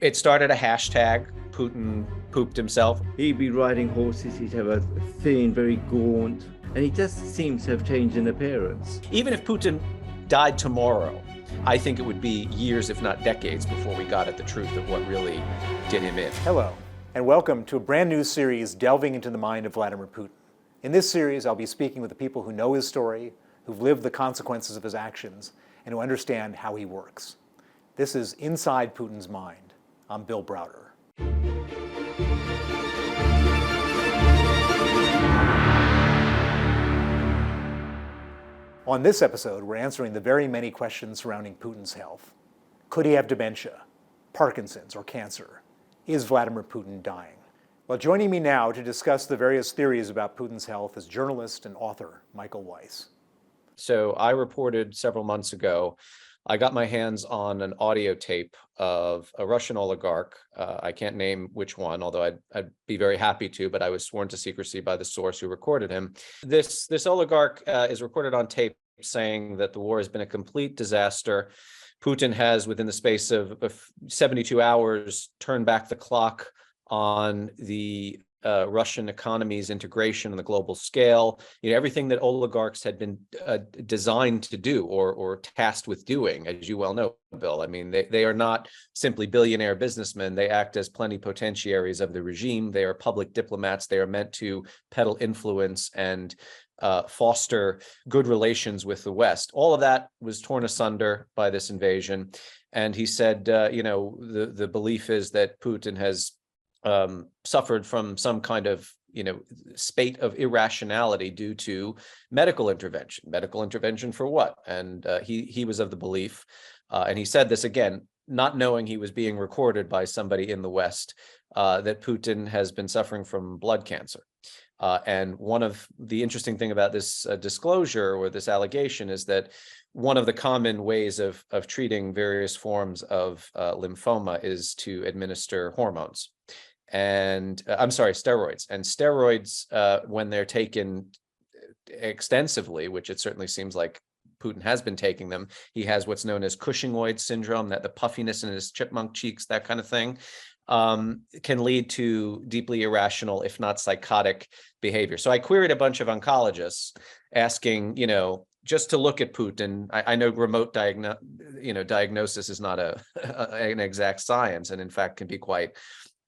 It started a hashtag, Putin pooped himself. He'd be riding horses, he'd have a thin, very gaunt, and he just seems to have changed in appearance. Even if Putin died tomorrow, I think it would be years, if not decades, before we got at the truth of what really did him in. Hello, and welcome to a brand new series delving into the mind of Vladimir Putin. In this series, I'll be speaking with the people who know his story, who've lived the consequences of his actions, and who understand how he works. This is Inside Putin's Mind. I'm Bill Browder. On this episode, we're answering the very many questions surrounding Putin's health. Could he have dementia, Parkinson's, or cancer? Is Vladimir Putin dying? Well, joining me now to discuss the various theories about Putin's health is journalist and author Michael Weiss. So I reported several months ago, I got my hands on an audio tape of a Russian oligarch. I can't name which one, although I'd be very happy to, but I was sworn to secrecy by the source who recorded him. This oligarch is recorded on tape saying that the war has been a complete disaster. Putin has, within the space of 72 hours, turned back the clock on the Russian economy's integration on the global scale. Everything that oligarchs had been designed to do or tasked with doing, as you well know, Bill. I mean, they are not simply billionaire businessmen. They act as plenipotentiaries of the regime. They are public diplomats. They are meant to peddle influence and foster good relations with the West. All of that was torn asunder by this invasion. And he said, the belief is that Putin has suffered from some kind of spate of irrationality due to medical intervention for what? And he was of the belief, and he said this again, not knowing he was being recorded by somebody in the West, that Putin has been suffering from blood cancer. And one of the interesting thing about this disclosure or this allegation is that one of the common ways of treating various forms of lymphoma is to administer hormones. And steroids. And steroids, when they're taken extensively, which it certainly seems like Putin has been taking them, he has what's known as Cushingoid syndrome, that the puffiness in his chipmunk cheeks, that kind of thing, can lead to deeply irrational, if not psychotic behavior. So I queried a bunch of oncologists asking, just to look at Putin. I know remote diagnosis is not an exact science, and in fact can be quite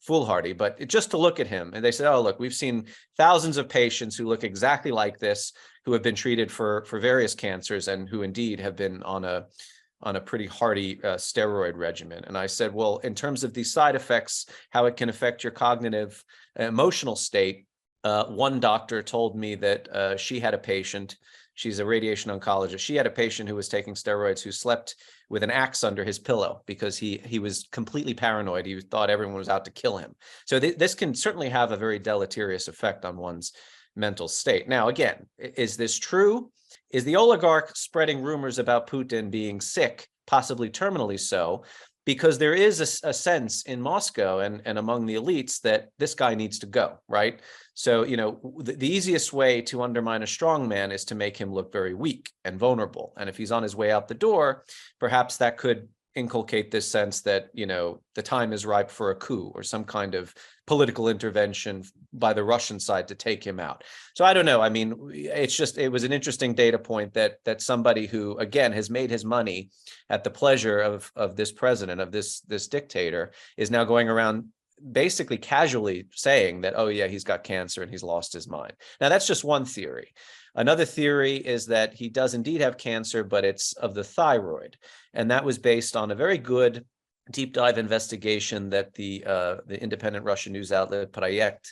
foolhardy, but just to look at him. And they said, oh, look, we've seen thousands of patients who look exactly like this, who have been treated for various cancers and who indeed have been on a pretty hardy steroid regimen. And I said, well, in terms of these side effects, how it can affect your cognitive emotional state, one doctor told me that she had a patient, she's a radiation oncologist, she had a patient who was taking steroids who slept with an axe under his pillow because he was completely paranoid. He thought everyone was out to kill him. So this can certainly have a very deleterious effect on one's mental state. Now, again, is this true? Is the oligarch spreading rumors about Putin being sick, possibly terminally so? Because there is a sense in Moscow and among the elites that this guy needs to go, right? So, the easiest way to undermine a strong man is to make him look very weak and vulnerable. And if he's on his way out the door, perhaps that could inculcate this sense that, the time is ripe for a coup or some kind of political intervention by the Russian side to take him out. So I don't know. I mean, it was an interesting data point that somebody who, again, has made his money at the pleasure of this president, of this dictator, is now going around basically casually saying that, oh yeah, he's got cancer and he's lost his mind. Now, that's just one theory. Another theory is that he does indeed have cancer, but it's of the thyroid. And that was based on a very good deep dive investigation that the independent Russian news outlet Projekt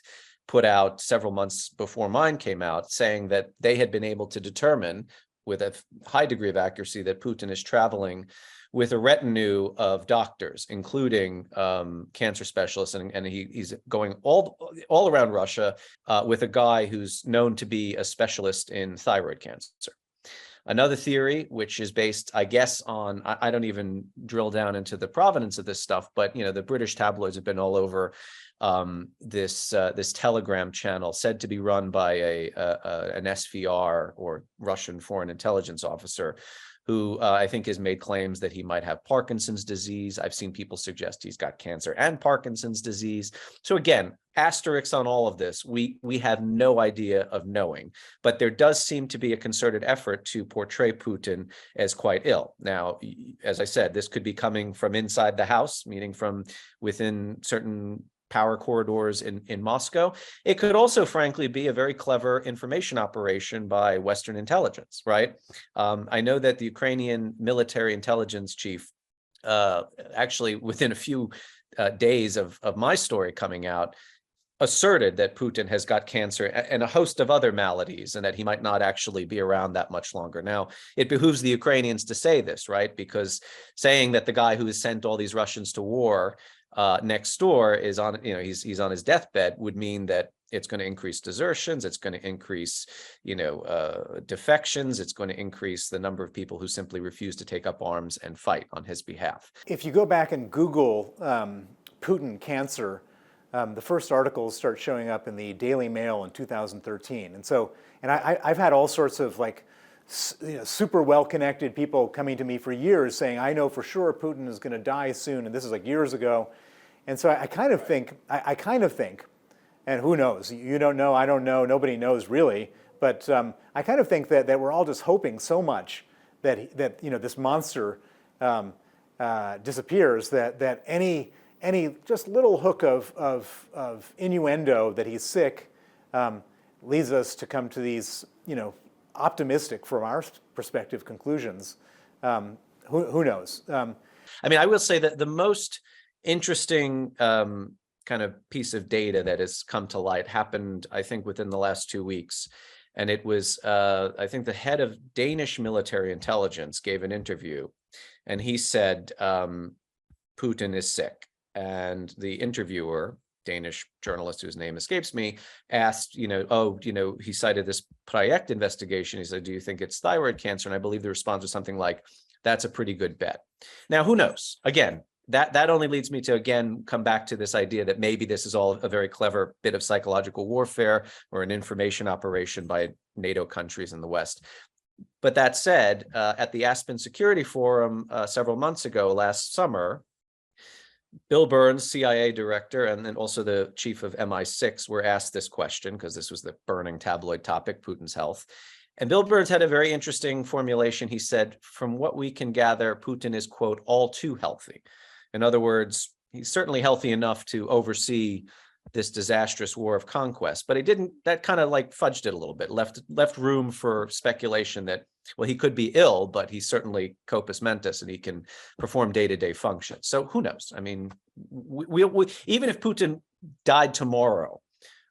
put out several months before mine came out, saying that they had been able to determine with a high degree of accuracy that Putin is traveling with a retinue of doctors, including cancer specialists, and he's going all around Russia with a guy who's known to be a specialist in thyroid cancer. Another theory, which is based, I guess, on, I don't even drill down into the provenance of this stuff, but the British tabloids have been all over this Telegram channel said to be run by an SVR or Russian foreign intelligence officer who I think has made claims that he might have Parkinson's disease. I've seen people suggest he's got cancer and Parkinson's disease. So again, asterisks on all of this. We have no idea of knowing, but there does seem to be a concerted effort to portray Putin as quite ill. Now, as I said, this could be coming from inside the house, meaning from within certain power corridors in Moscow. It could also, frankly, be a very clever information operation by Western intelligence, right? I know that the Ukrainian military intelligence chief, actually within a few days of my story coming out, asserted that Putin has got cancer and a host of other maladies, and that he might not actually be around that much longer. Now, it behooves the Ukrainians to say this, right? Because saying that the guy who has sent all these Russians to war next door is on, he's on his deathbed, would mean that it's going to increase desertions, it's going to increase, defections, it's going to increase the number of people who simply refuse to take up arms and fight on his behalf. If you go back and Google Putin Cancer, the first articles start showing up in the Daily Mail in 2013. And I've had all sorts of super well-connected people coming to me for years saying, I know for sure Putin is going to die soon, and this is like years ago. And so I kind of think, and who knows, you don't know, I don't know, nobody knows really, but I kind of think that we're all just hoping so much that this monster disappears, that any just little hook of innuendo that he's sick leads us to come to these, optimistic from our perspective conclusions. Who knows? I will say that the most interesting kind of piece of data that has come to light happened, I think, within the last 2 weeks. And it was, I think, the head of Danish military intelligence gave an interview, and he said, Putin is sick. And the interviewer, Danish journalist whose name escapes me, asked, he cited this Project investigation. He said, do you think it's thyroid cancer? And I believe the response was something like, that's a pretty good bet. Now, who knows? Again, that only leads me to, again, come back to this idea that maybe this is all a very clever bit of psychological warfare or an information operation by NATO countries in the West. But that said, at the Aspen Security Forum several months ago, last summer, Bill Burns, CIA director, and then also the chief of MI6 were asked this question, because this was the burning tabloid topic, Putin's health. And Bill Burns had a very interesting formulation. He said, from what we can gather, Putin is, quote, all too healthy. In other words, he's certainly healthy enough to oversee this disastrous war of conquest, but he didn't, that kind of fudged it a little bit, left room for speculation that, well, he could be ill, but he's certainly corpus mentis and he can perform day-to-day functions. So who knows? We even if Putin died tomorrow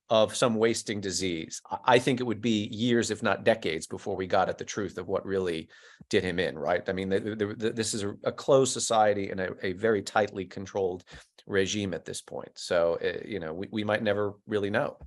of some wasting disease, I think it would be years, if not decades, before we got at the truth of what really did him in, right? This is a closed society and a very tightly controlled regime at this point. So, we might never really know.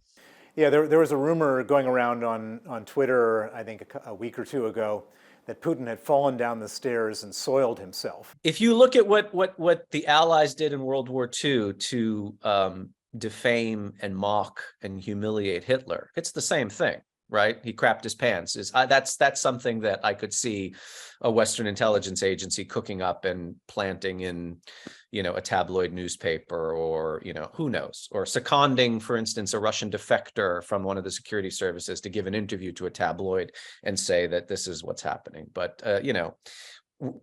Yeah, there was a rumor going around on Twitter, I think a week or two ago, that Putin had fallen down the stairs and soiled himself. If you look at what the Allies did in World War II to defame and mock and humiliate Hitler, it's the same thing, right? He crapped his pants. That's something that I could see a Western intelligence agency cooking up and planting in, a tabloid newspaper, or, who knows, or seconding, for instance, a Russian defector from one of the security services to give an interview to a tabloid and say that this is what's happening. But,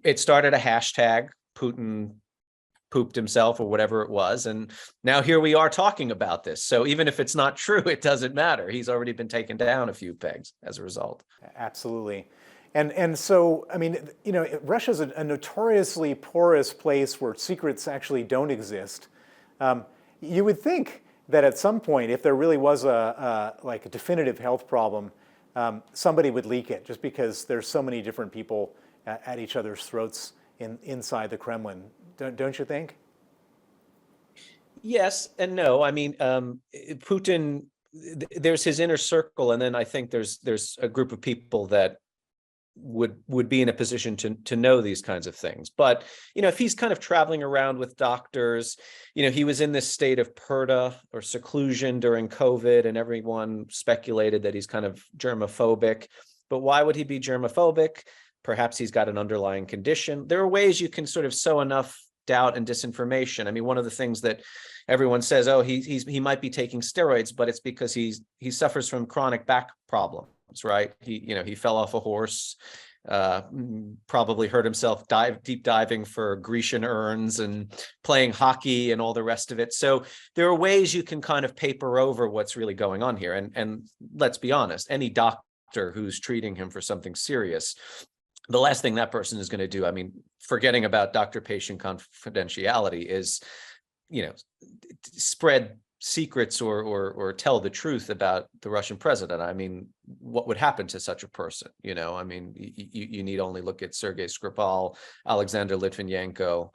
it started a hashtag, Putin pooped himself, or whatever it was. And now here we are talking about this. So even if it's not true, it doesn't matter. He's already been taken down a few pegs as a result. Absolutely. And so, Russia's a notoriously porous place where secrets actually don't exist. You would think that at some point, if there really was a definitive health problem, somebody would leak it, just because there's so many different people at each other's throats inside the Kremlin. Don't you think? Yes and no. Putin, there's his inner circle, and then I think there's a group of people that would be in a position to know these kinds of things. But if he's kind of traveling around with doctors, he was in this state of purdah or seclusion during COVID, and everyone speculated that he's kind of germophobic. But why would he be germophobic? perhaps he's got an underlying condition. There are ways you can sort of sow enough doubt and disinformation. I mean, one of the things that everyone says, oh, he might be taking steroids, but it's because he suffers from chronic back problems, right? He fell off a horse, probably hurt himself deep diving for Grecian urns and playing hockey and all the rest of it. So there are ways you can kind of paper over what's really going on here. And let's be honest, any doctor who's treating him for something serious, the last thing that person is going to do, I mean, forgetting about doctor-patient confidentiality, is, spread secrets or tell the truth about the Russian president. I mean, what would happen to such a person? I mean, you need only look at Sergei Skripal, Alexander Litvinenko,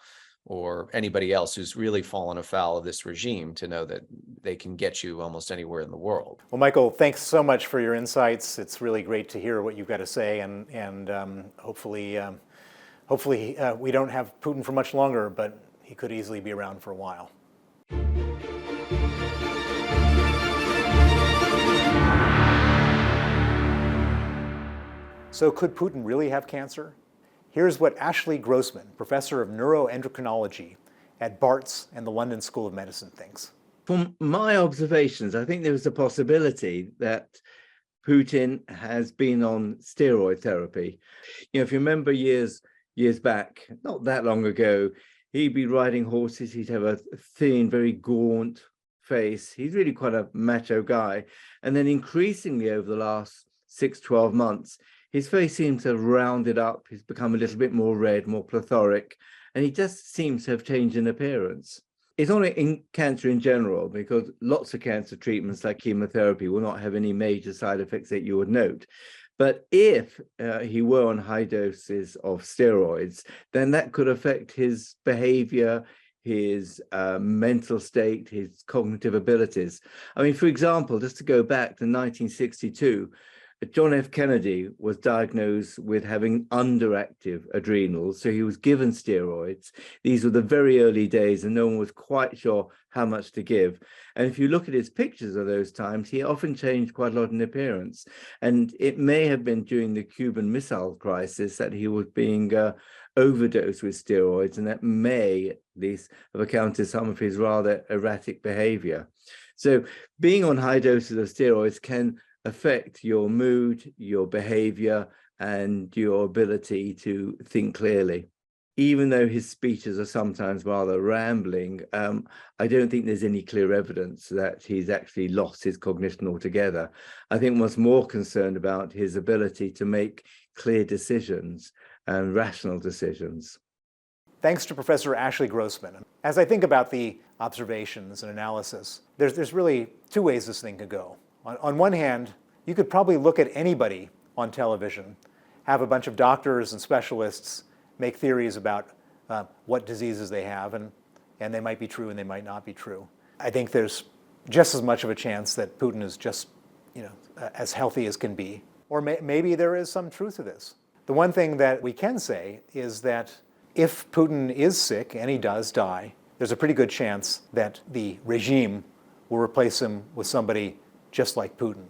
or anybody else who's really fallen afoul of this regime to know that they can get you almost anywhere in the world. Well, Michael, thanks so much for your insights. It's really great to hear what you've got to say, and hopefully we don't have Putin for much longer, but he could easily be around for a while. So could Putin really have cancer? Here's what Ashley Grossman, professor of neuroendocrinology at Barts and the London School of Medicine, thinks. From my observations, I think there is a possibility that Putin has been on steroid therapy. If you remember years back, not that long ago, he'd be riding horses. He'd have a thin, very gaunt face. He's really quite a macho guy. And then increasingly over the last 6-12 months, his face seems to have rounded up. He's become a little bit more red, more plethoric, and he just seems to have changed in appearance. It's not in cancer in general, because lots of cancer treatments like chemotherapy will not have any major side effects that you would note. But if he were on high doses of steroids, then that could affect his behavior, his mental state, his cognitive abilities. I mean, for example, just to go back to 1962, John F. Kennedy was diagnosed with having underactive adrenals, so he was given steroids. These were the very early days, and no one was quite sure how much to give. And if you look at his pictures of those times, he often changed quite a lot in appearance. And it may have been during the Cuban Missile Crisis that he was being overdosed with steroids, and that may at least have accounted some of his rather erratic behavior. So being on high doses of steroids can affect your mood, your behavior, and your ability to think clearly. Even though his speeches are sometimes rather rambling, I don't think there's any clear evidence that he's actually lost his cognition altogether. I think one's more concerned about his ability to make clear decisions and rational decisions. Thanks to Professor Ashley Grossman. As I think about the observations and analysis, there's really two ways this thing could go. On one hand, you could probably look at anybody on television, have a bunch of doctors and specialists make theories about what diseases they have, and they might be true and they might not be true. I think there's just as much of a chance that Putin is just, as healthy as can be, or maybe there is some truth to this. The one thing that we can say is that if Putin is sick and he does die, there's a pretty good chance that the regime will replace him with somebody just like Putin.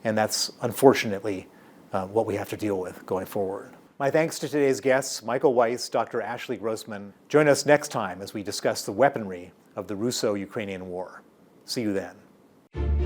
And that's unfortunately what we have to deal with going forward. My thanks to today's guests, Michael Weiss, Dr. Ashley Grossman. Join us next time as we discuss the weaponry of the Russo-Ukrainian war. See you then.